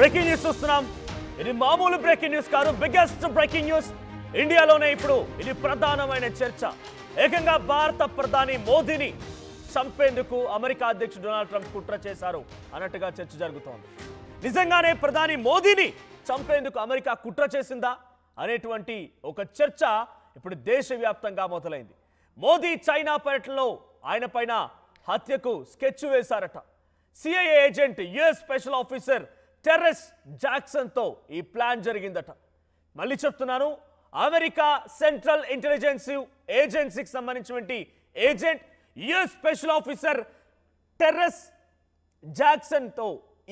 Breaking news చూస్తున్నాం. ఇది మామూలు బ్రేకింగ్ న్యూస్ కాదు, బిగ్గెస్ట్ బ్రేకింగ్ న్యూస్ ఇండియాలోనే. ఇప్పుడు ఇది ప్రధానమైన చర్చ. ఏకంగా భారత ప్రధాని మోదీని చంపేందుకు అమెరికా అధ్యక్షుడు డొనాల్డ్ ట్రంప్ కుట్ర చేశారు అన్నట్టుగా చర్చ జరుగుతోంది. నిజంగానే ప్రధాని మోదీని చంపేందుకు అమెరికా కుట్ర చేసిందా అనేటువంటి ఒక చర్చ ఇప్పుడు దేశవ్యాప్తంగా మొదలైంది. మోదీ చైనా పర్యటనలో ఆయన పైన హత్యకు స్కెచ్ వేశారట. CIA agent US special officer Terrence జాక్సన్తో ఈ ప్లాన్ జరిగిందట. మళ్ళీ చెప్తున్నాను, అమెరికా సెంట్రల్ ఇంటెలిజెన్స్ ఏజెన్సీకి సంబంధించినటువంటి agent US special officer Terrence జాక్సన్తో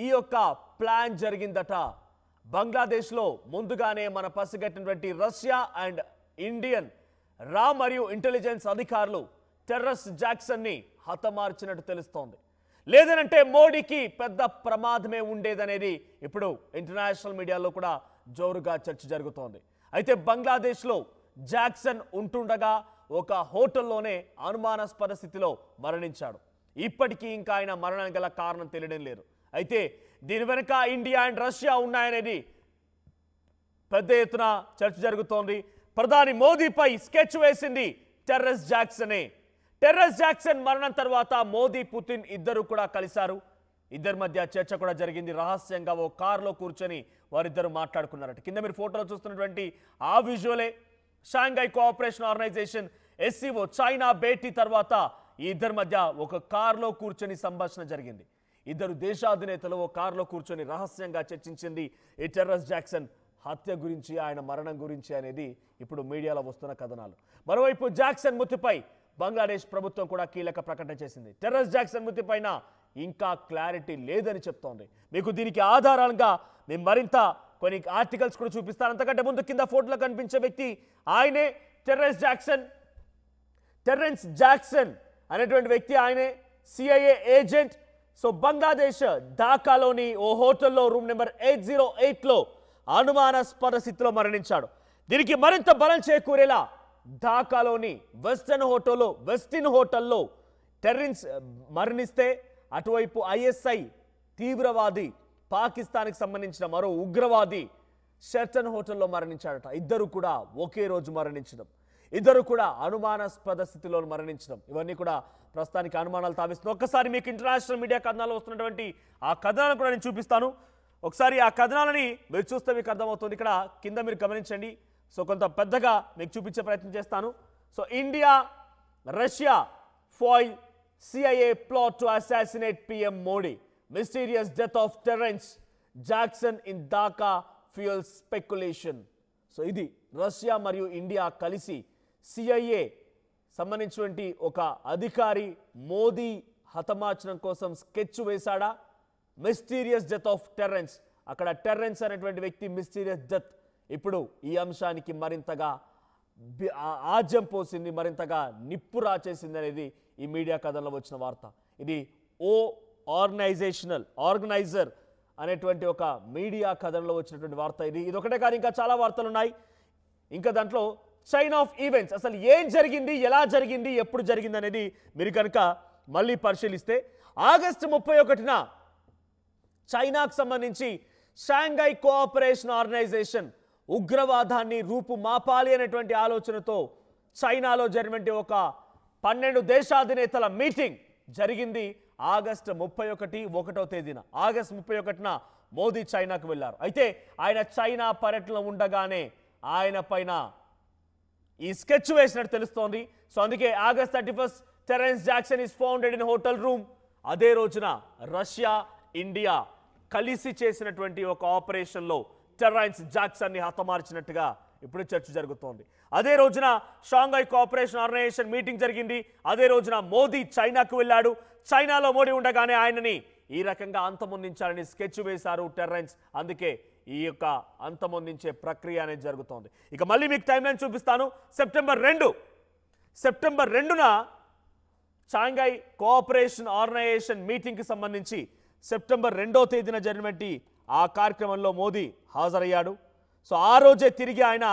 ఈ యొక్క ప్లాన్ జరిగిందట. బంగ్లాదేశ్లో ముందుగానే మన పసిగట్టినటువంటి రష్యా అండ్ ఇండియన్ రా మరియు ఇంటెలిజెన్స్ అధికారులు టెర్రెస్ జాక్సన్ని హతమార్చినట్టు తెలుస్తోంది. లేదనంటే మోడీకి పెద్ద ప్రమాదమే ఉండేదనేది ఇప్పుడు ఇంటర్నేషనల్ మీడియాలో కూడా జోరుగా చర్చ జరుగుతోంది. అయితే బంగ్లాదేశ్లో జాక్సన్ ఉంటుండగా ఒక హోటల్లోనే అనుమానాస్పద స్థితిలో మరణించాడు. ఇప్పటికీ ఇంకా ఆయన మరణం గల కారణం తెలియడం లేదు. అయితే దీని వెనుక ఇండియా అండ్ రష్యా ఉన్నాయనేది పెద్ద ఎత్తున చర్చ జరుగుతోంది. ప్రధాని మోదీపై స్కెచ్ వేసింది టెర్రెస్ జాక్సనే. టెర్రెస్ జాక్సన్ మరణం తర్వాత మోదీ పుతిన్ ఇద్దరు కూడా కలిశారు. ఇద్దరి మధ్య చర్చ కూడా జరిగింది. రహస్యంగా ఓ కారులో కూర్చొని వారిద్దరు మాట్లాడుకున్నారట. కింద మీరు ఫోటోలో చూస్తున్నటువంటి ఆ విజువలే Shanghai cooperation organisation SCO China భేటీ తర్వాత ఈ ఇద్దరి మధ్య ఒక కారులో కూర్చొని సంభాషణ జరిగింది. ఇద్దరు దేశాధినేతలు ఓ కారులో కూర్చొని రహస్యంగా చర్చించింది ఈ టెర్రెస్ జాక్సన్ హత్య గురించి, ఆయన మరణం గురించి అనేది ఇప్పుడు మీడియాలో వస్తున్న కథనాలు. మరోవైపు జాక్సన్ మృతిపై బంగ్లాదేశ్ ప్రభుత్వం కూడా కీలక ప్రకటన చేసింది. టెర్రెస్ జాక్సన్ మృతి పైన ఇంకా క్లారిటీ లేదని చెప్తోంది. మీకు దీనికి ఆధారంగా మేము మరింత కొన్ని ఆర్టికల్స్ కూడా చూపిస్తాను. అంతకంటే ముందు కింద ఫోటోలో కనిపించే వ్యక్తి ఆయనే టెర్రెస్ జాక్సన్. టెర్రెన్స్ జాక్సన్ అనేటువంటి వ్యక్తి ఆయనే సిఐఏ ఏజెంట్. సో బంగ్లాదేశ్ ఢాకాలోని ఓ హోటల్లో రూమ్ నెంబర్ 808లో అనుమానాస్పద స్థితిలో మరణించాడు. దీనికి మరింత బలం చేకూరేలా ఢాకాలోని వెస్టిన్ హోటల్లో టెర్రెన్స్ మరణిస్తే అటువైపు ఐఎస్ఐ తీవ్రవాది, పాకిస్తాన్కి సంబంధించిన మరో ఉగ్రవాది షెర్టన్ హోటల్లో మరణించాడట. ఇద్దరు కూడా ఒకే రోజు మరణించడం, ఇద్దరు కూడా అనుమానాస్పద స్థితిలో మరణించడం, ఇవన్నీ కూడా ప్రస్తుతానికి అనుమానాలు తావిస్తుంది. ఒక్కసారి మీకు ఇంటర్నేషనల్ మీడియా కథనాలు వస్తున్నటువంటి ఆ కథనాలను కూడా నేను చూపిస్తాను. ఒకసారి ఆ కథనాలని మీరు చూస్తే మీకు అర్థమవుతుంది. ఇక్కడ కింద మీరు గమనించండి. సో కొంత పెద్దగా మీకు చూపించే ప్రయత్నం చేస్తాను. So India Russia foil CIA plot to assassinate PM Modi. Mysterious death of Terrence Jackson in Dhaka fuels speculation. So ఇది రష్యా మరియు ఇండియా కలిసి CIA సంబంధించినటువంటి ఒక అధికారి మోదీ హతమార్చడం కోసం స్కెచ్ వేశాడా? మిస్టీరియస్ డెత్ ఆఫ్ టెర్రెన్స్, అక్కడ టెర్రెన్స్ అనేటువంటి వ్యక్తి మిస్టీరియస్ డెత్ ఇప్పుడు ఈ అంశానికి మరింతగా ఆజ్యం పోసింది, మరింతగా నిప్పు రాచేసింది అనేది ఈ మీడియా కథల్లో వచ్చిన వార్త. ఇది ఆర్గనైజర్ అనేటువంటి ఒక మీడియా కథనంలో వచ్చినటువంటి వార్త. ఇది ఒకటే కాదు, ఇంకా చాలా వార్తలు ఉన్నాయి. ఇంకా దాంట్లో చైన్ ఆఫ్ ఈవెంట్స్, అసలు ఏం జరిగింది, ఎలా జరిగింది, ఎప్పుడు జరిగింది అనేది మీరు కనుక మళ్ళీ పరిశీలిస్తే ఆగస్టు 31న చైనాకు సంబంధించి షాంఘై కోఆపరేషన్ ఆర్గనైజేషన్ ఉగ్రవాదాన్ని రూపుమాపాలి అనేటువంటి ఆలోచనతో చైనాలో జరిగినటువంటి ఒక 12 దేశాధినేతల మీటింగ్ జరిగింది ఆగస్టు 31వ తేదీన. ఆగస్టు 31న మోదీ చైనాకు వెళ్ళారు. అయితే ఆయన చైనా పర్యటనలో ఉండగానే ఆయన పైన ఈ స్కెచ్ వేసినట్టు తెలుస్తోంది. సో అందుకే August 31 Terrence Jackson is founded in hotel room. అదే రోజున రష్యా ఇండియా కలిసి చేసినటువంటి ఒక ఆపరేషన్లో టెర్రెన్స్ జాక్సన్ని హతమార్చినట్టుగా ఇప్పుడు చర్చ జరుగుతోంది. అదే రోజున షాంఘై కోఆపరేషన్ ఆర్గనైజేషన్ మీటింగ్ జరిగింది. అదే రోజున మోదీ చైనాకు వెళ్ళాడు. చైనాలో మోడీ ఉండగానే ఆయనని ఈ రకంగా అంతమొందించాలని స్కెచ్ వేశారు టెర్రెన్స్. అందుకే ఈ యొక్క అంతమొందించే ప్రక్రియ అనేది జరుగుతోంది. ఇక మళ్ళీ మీకు టైం లైన్ చూపిస్తాను. సెప్టెంబర్ 2న షాంఘై కోఆపరేషన్ ఆర్గనైజేషన్ మీటింగ్కి సంబంధించి సెప్టెంబర్ 2వ తేదీన జరిగినటువంటి ఆ కార్యక్రమంలో మోదీ హాజరయ్యాడు. సో ఆ రోజే తిరిగి ఆయన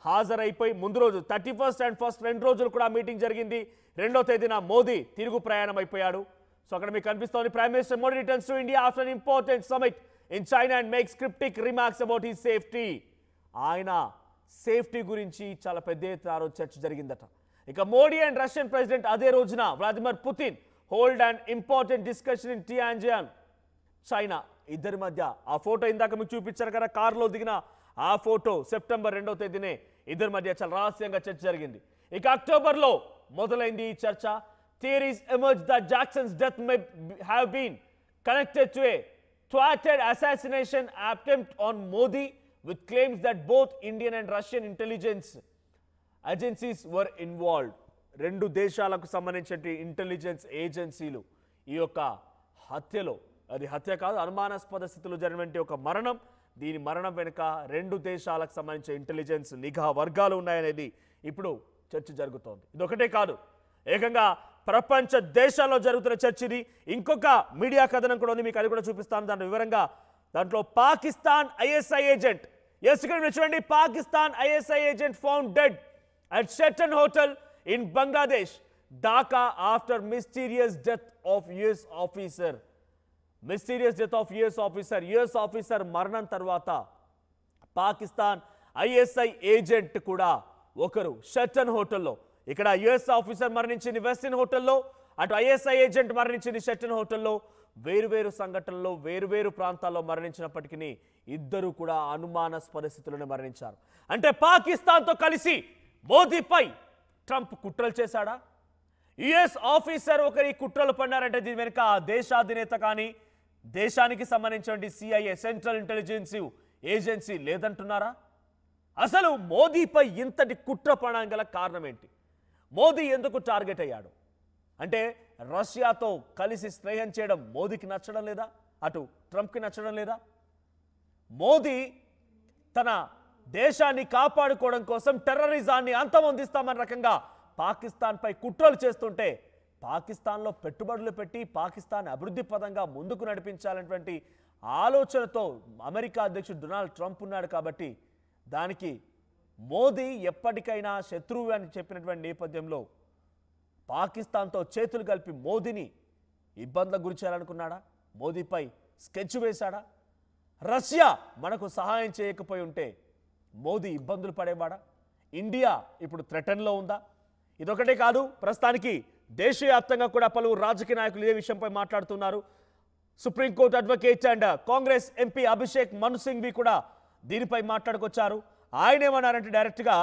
హాజరైపోయి ముందు రోజు 31st అండ్ 1st 2 రోజులు కూడా మీటింగ్ జరిగింది. 2వ తేదీన మోదీ తిరుగు ప్రయాణం అయిపోయాడు. సో అక్కడ మీకు కనిపిస్తోంది, prime minister Modi returns to India after an important summit in China and makes cryptic remarks about his safety. ఆయన సేఫ్టీ గురించి చాలా పెద్ద ఎత్తున చర్చ జరిగిందట. ఇక మోడీ అండ్ రష్యన్ ప్రెసిడెంట్ అదే రోజున Vladimir Putin hold and important discussion in Tianjin, China. ఇద్దరి మధ్య ఆ ఫోటో ఇందాక మీకు చూపించారు కదా, కారులో దిగిన ఆ ఫోటో సెప్టెంబర్ 2వ తేదీనే ఇద్దరి మధ్య చాలా రహస్యంగా చర్చ జరిగింది. ఇక అక్టోబర్లో మొదలైంది ఈ చర్చ. Theories emerge that Jackson's death may have been connected to a thwarted assassination attempt on Modi, with claims that both Indian and Russian intelligence agencies were involved. రెండు దేశాలకు సంబంధించిన ఇంటెలిజెన్స్ ఏజెన్సీలు ఈ యొక్క హత్యలో, అది హత్య కాదు, అనుమానాస్పద స్థితిలో జరిగినటువంటి ఒక మరణం, దీని మరణం వెనుక రెండు దేశాలకు సంబంధించిన ఇంటెలిజెన్స్ నిఘా వర్గాలు ఉన్నాయనేది ఇప్పుడు చర్చ జరుగుతోంది. ఇదొకటే కాదు, ఏకంగా ప్రపంచ దేశాల్లో జరుగుతున్న చర్చ ఇది. ఇంకొక మీడియా కథనం కూడా ఉంది, మీకు అది కూడా చూపిస్తాను దాని వివరంగా. దాంట్లో పాకిస్తాన్ ఐఎస్ఐ ఏజెంట్, ఇక్కడ చూడండి, Pakistan ISI agent found dead at Sheraton hotel in Bangladesh, Dhaka after mysterious death of US officer. Mysterious death of US officer మరణం తర్వాత పాకిస్తాన్ ఐఎస్ఐ ఏజెంట్ కూడా ఒకరు షెటన్ హోటల్లో, ఇక్కడ యుఎస్ ఆఫీసర్ మరణించింది వెస్టిన్ హోటల్లో, అటు ఐఎస్ఐ ఏజెంట్ మరణించింది షెటన్ హోటల్లో. వేరువేరు సంఘటనల్లో వేరువేరు ప్రాంతాల్లో మరణించినప్పటికీ ఇద్దరు కూడా అనుమానాస్పద స్థితిలోనే మరణించారు. అంటే పాకిస్తాన్తో కలిసి మోదీపై ట్రంప్ కుట్రలు చేశాడా? యుఎస్ ఆఫీసర్ ఒకరి కుట్రలు పన్నారంటే దీని వెనుక దేశాధినేత కానీ దేశానికి సంబంధించిన సిఐఏ సెంట్రల్ ఇంటెలిజెన్స్ ఏజెన్సీ లేదంటున్నారా? అసలు మోదీపై ఇంతటి కుట్ర పడడం గల కారణం ఏంటి? మోదీ ఎందుకు టార్గెట్ అయ్యాడు? అంటే రష్యాతో కలిసి స్నేహం చేయడం మోదీకి నచ్చడం లేదా? అటు ట్రంప్కి నచ్చడం లేదా? మోదీ తన దేశాన్ని కాపాడుకోవడం కోసం టెర్రరిజాన్ని అంతమొందిస్తామన్న రకంగా పాకిస్తాన్పై కుట్రలు చేస్తుంటే, పాకిస్తాన్లో పెట్టుబడులు పెట్టి పాకిస్తాన్ అభివృద్ధి పదంగా ముందుకు నడిపించాలనేటువంటి ఆలోచనతో అమెరికా అధ్యక్షుడు డొనాల్డ్ ట్రంప్ ఉన్నాడు. కాబట్టి దానికి మోదీ ఎప్పటికైనా శత్రువు అని చెప్పినటువంటి నేపథ్యంలో పాకిస్తాన్తో చేతులు కలిపి మోదీని ఇబ్బందులకు గురి చేయాలనుకున్నాడా? మోదీపై స్కెచ్ వేశాడా? రష్యా మనకు సహాయం చేయకపోయి ఉంటే మోదీ ఇబ్బందులు పడేవాడా? ఇండియా ఇప్పుడు థ్రెటన్లో ఉందా? ఇదొకటే కాదు, ప్రస్తుతానికి దేశవ్యాప్తంగా కూడా పలువురు రాజకీయ నాయకులు ఇదే విషయంపై మాట్లాడుతున్నారు. Supreme court advocate and Congress MP Abhishek Manu Singhvi కూడా దీనిపై మాట్లాడుకొచ్చారు. ఆయన ఏమన్నారంటే, డైరెక్ట్గా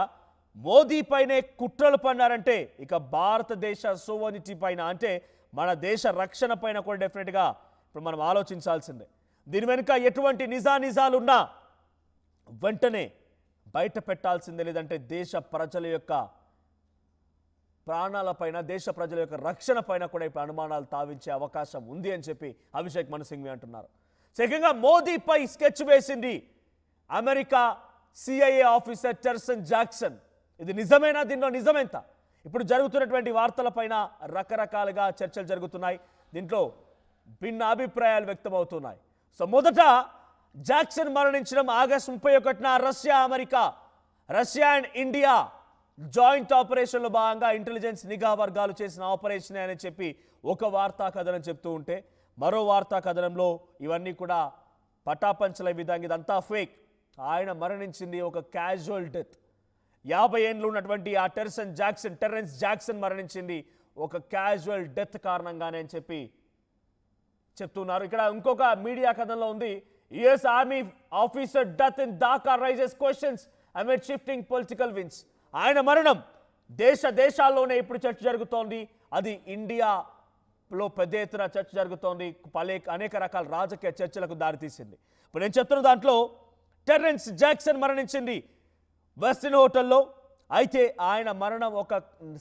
మోదీ పైనే కుట్రలు పన్నారంటే ఇక భారతదేశ సోవనిటీ పైన, అంటే మన దేశ రక్షణ పైన కూడా డెఫినెట్గా ఇప్పుడు మనం ఆలోచించాల్సిందే. దీని వెనుక ఎటువంటి నిజాలున్నా వెంటనే బయట పెట్టాల్సిందే, లేదంటే దేశ ప్రజల యొక్క ప్రాణాలపైన, దేశ ప్రజల యొక్క రక్షణ పైన కూడా ఇప్పుడు అనుమానాలు తావించే అవకాశం ఉంది అని చెప్పి అభిషేక్ మను సింఘ్వి అంటున్నారు. ఏకంగా మోదీపై స్కెచ్ వేసింది అమెరికా సిఐఏ ఆఫీసర్ టెర్సన్ జాక్సన్. ఇది నిజమేనా? దీనిలో నిజమెంత? ఇప్పుడు జరుగుతున్నటువంటి వార్తలపైన రకరకాలుగా చర్చలు జరుగుతున్నాయి. దీంట్లో భిన్న అభిప్రాయాలు వ్యక్తమవుతున్నాయి. సో మొదట జాక్సన్ మరణించడం ఆగస్టు 31న రష్యా అండ్ ఇండియా జాయింట్ ఆపరేషన్లో భాగంగా ఇంటెలిజెన్స్ నిఘా వర్గాలు చేసిన ఆపరేషన్ అని చెప్పి ఒక వార్తా కథనం చెప్తూ ఉంటే, మరో వార్తా కథనంలో ఇవన్నీ కూడా పటాపంచల విధంగా ఇదంతా ఫేక్, ఆయన మరణించింది ఒక క్యాజువల్ డెత్, 50 ఏళ్ళు ఉన్నటువంటి ఆ టెరెన్స్ జాక్సన్ మరణించింది ఒక క్యాజువల్ డెత్ కారణంగానే అని చెప్పి చెప్తున్నారు. ఇక్కడ ఇంకొక మీడియా కథనంలో ఉంది, US army officer death in Dhaka raises questions amid shifting political winds. ఆయన మరణం దేశాల్లోనే ఇప్పుడు చర్చ జరుగుతోంది. అది ఇండియాలో పెద్ద ఎత్తున చర్చ జరుగుతోంది, అనేక రకాల రాజకీయ చర్చలకు దారితీసింది. ఇప్పుడు నేను చెప్తున్న దాంట్లో టెరెన్స్ జాక్సన్ మరణించింది వెస్టిన్ హోటల్లో, అయితే ఆయన మరణం ఒక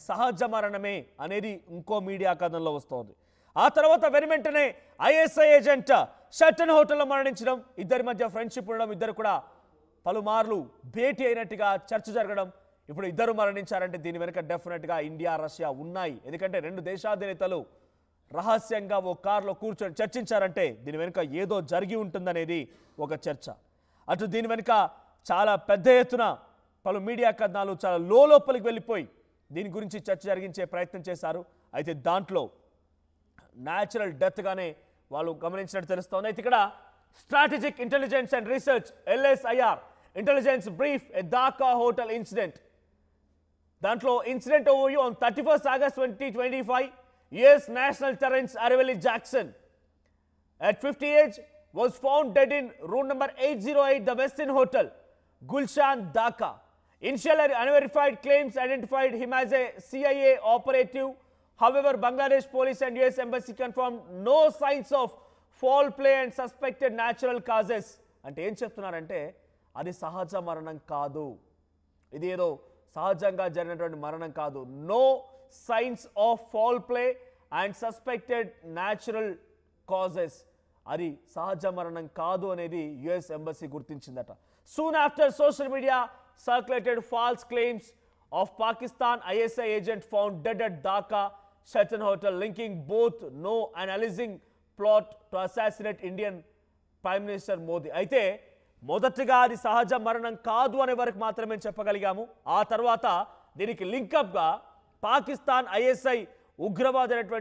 సహజ మరణమే అనేది ఇంకో మీడియా కథనంలో వస్తోంది. ఆ తర్వాత వెనువెంటనే ఐఎస్ఐ ఏజెంట్ షెటన్ హోటల్లో మరణించడం, ఇద్దరి మధ్య ఫ్రెండ్షిప్ ఉండడం, ఇద్దరు కూడా పలుమార్లు భేటీ అయినట్టుగా చర్చ జరగడం, ఇప్పుడు ఇద్దరు మరణించారంటే దీని వెనుక డెఫినెట్గా ఇండియా రష్యా ఉన్నాయి. ఎందుకంటే రెండు దేశాధినేతలు రహస్యంగా ఓ కారులో కూర్చొని చర్చించారంటే దీని వెనుక ఏదో జరిగి ఉంటుందనేది ఒక చర్చ. అటు దీని వెనుక చాలా పెద్ద ఎత్తున పలు మీడియా కథనాలు చాలా లోపలికి వెళ్ళిపోయి దీని గురించి చర్చ జరిగించే ప్రయత్నం చేశారు. అయితే దాంట్లో న్యాచురల్ డెత్గానే వాళ్ళు గమనించినట్టు తెలుస్తోంది. అయితే ఇక్కడ Strategic Intelligence and Research LSIR intelligence brief a Dhaka hotel incident. Dantlo incident overview on 31st August 2025. US National Terrence Areveli Jackson, at 50 age, was found dead in room number 808, the Westin Hotel, Gulshan, Dhaka. Initial unverified claims identified him as a CIA operative. However, Bangladesh police and US embassy confirmed no signs of foul play and suspected natural causes. అంటే ఏం చెప్తున్నారంటే అది సహజ మరణం కాదు, ఇది ఏదో సహజంగా జరిగినటువంటి మరణం కాదు. No signs of foul play and suspected natural causes, అది సహజ మరణం కాదు అనేది యుఎస్ ఎంబసీ గుర్తించిందట. Soon after social media circulated false claims of Pakistan ISI agent found dead at Dhaka Sheraton Hotel, linking both no and alleging plot to assassinate Indian Prime Minister Modi. అయితే మొదటగా అది సహజ మరణం కాదు అనే వరకు మాత్రమే చెప్పగలిగాము. ఆ తర్వాత దీనికి లింకప్గా పాకిస్తాన్ ISI ఉగ్రవాది అయినటువంటి